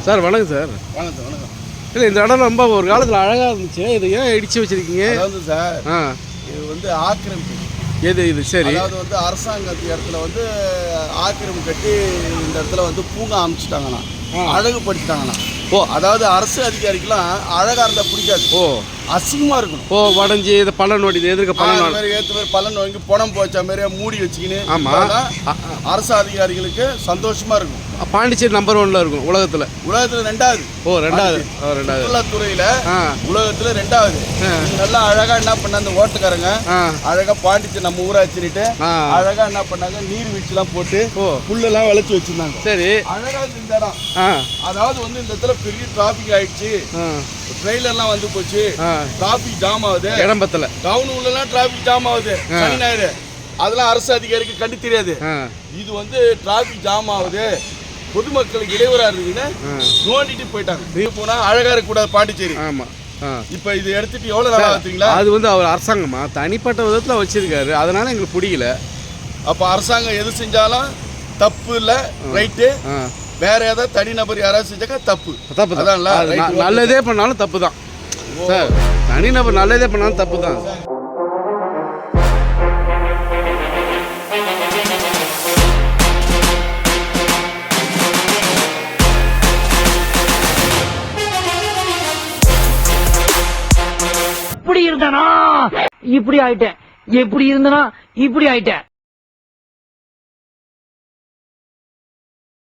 Sir வணக்கம் sir. வணக்கம் வணக்கம். இல்லை, இந்த இடம் ரொம்ப ஒரு காலத்தில் அழகாக இருந்துச்சு. இது ஏன் இடிச்சு வச்சிருக்கீங்க? அதாவது சார், ஆ, இது வந்து ஆக்கிரமிப்பு. இது சரி. அதாவது வந்து அரசாங்கத்து இடத்துல வந்து ஆக்கிரமிப்பு கட்டி இந்த இடத்துல வந்து பூங்கா அமைச்சிட்டாங்கண்ணா, அழகுபடுத்திட்டாங்கண்ணா. ஓ, அதாவது அரசு அதிகாரிக்கெல்லாம் அழகாக இருந்தால் பிடிக்காது. ஓ, அசிங்கமாக இருக்கணும். ஓ, வடைஞ்சி இதை பள்ளம் நோடி எதிர்க்க பள்ளம் அந்த மாதிரி ஏற்ற மாதிரி பலன் வாங்கி பணம் போச்ச மாதிரியே மூடி வச்சுக்கின்னு ஆமாம். அரசு அதிகாரிகளுக்கு சந்தோஷமாக இருக்கும். பாண்டிச்சேரி நம்பர் 1ல இருக்கும் உலகத்தில். உலகத்தில் 2வது. ஓ, ரெண்டாவது. சுற்றுலாத்துறையில் ஆ, உலகத்தில் 2வது. நல்லா அழகாக என்ன பண்ண அந்த ஓட்டுக்காரங்க ஆ, அழகாக பாண்டிச்சேரி நம்ம ஊராச்சிட்டு ஆ, அழகாக என்ன பண்ணாங்க, நீர்வீழ்ச்சிலாம் போட்டு ஓ, புல்லெல்லாம் விளைச்சி வச்சிருந்தாங்க. சரி. அழகாக இந்த இடம். ஆ, அதாவது வந்து இந்த இடத்துல பெரிய டிராபிக் ஆயிடுச்சு, ஆ, ட்ரெயிலர்லாம் வந்து போச்சு, ஆ, டிராபிக் ஜாம் ஆகுது, இடம் பத்தல. டவுன் உள்ளலாம் டிராபிக் ஜாம் ஆகுது, சனி ஞாயிறு. அதெல்லாம் அரசு அதிகாரிக்கு கண்டு தெரியாது. ஆ, இது வந்து டிராபிக் ஜாம் ஆகுது, பொதுமக்களுக்கு இடையூறா இருக்குதுன்னு நோண்டிட்டு போயிட்டாங்க. நீ போனா அழகா இருக்கக்கூடாது பாண்டிச்சேரி. ஆமாம். ஆ, இப்போ இது எடுத்துட்டு எவ்வளோ நாள் ஆகுதுங்களா? அது வந்து அவர் அரசாங்கமா தனிப்பட்ட விதத்தில் வச்சிருக்காரு, அதனால எங்களுக்கு பிடிக்கல. அப்போ அரசாங்கம் எது செஞ்சாலும் தப்பு இல்லை, ரைட்டு. ஆ, வேற ஏதாவது தனிநபர் யாராவது செஞ்சாக்கா தப்பு. தப்பு தான். அதான்ல, அது right. நல்லதே பண்ணாலும் தப்பு தான் சார். தனிநபர் நல்லதே பண்ணாலும் தப்பு தான். இப்படி இருந்தனா இப்படி ஆயிட்டேன், எப்படி இருந்தனா இப்படி ஆயிட்டேன்.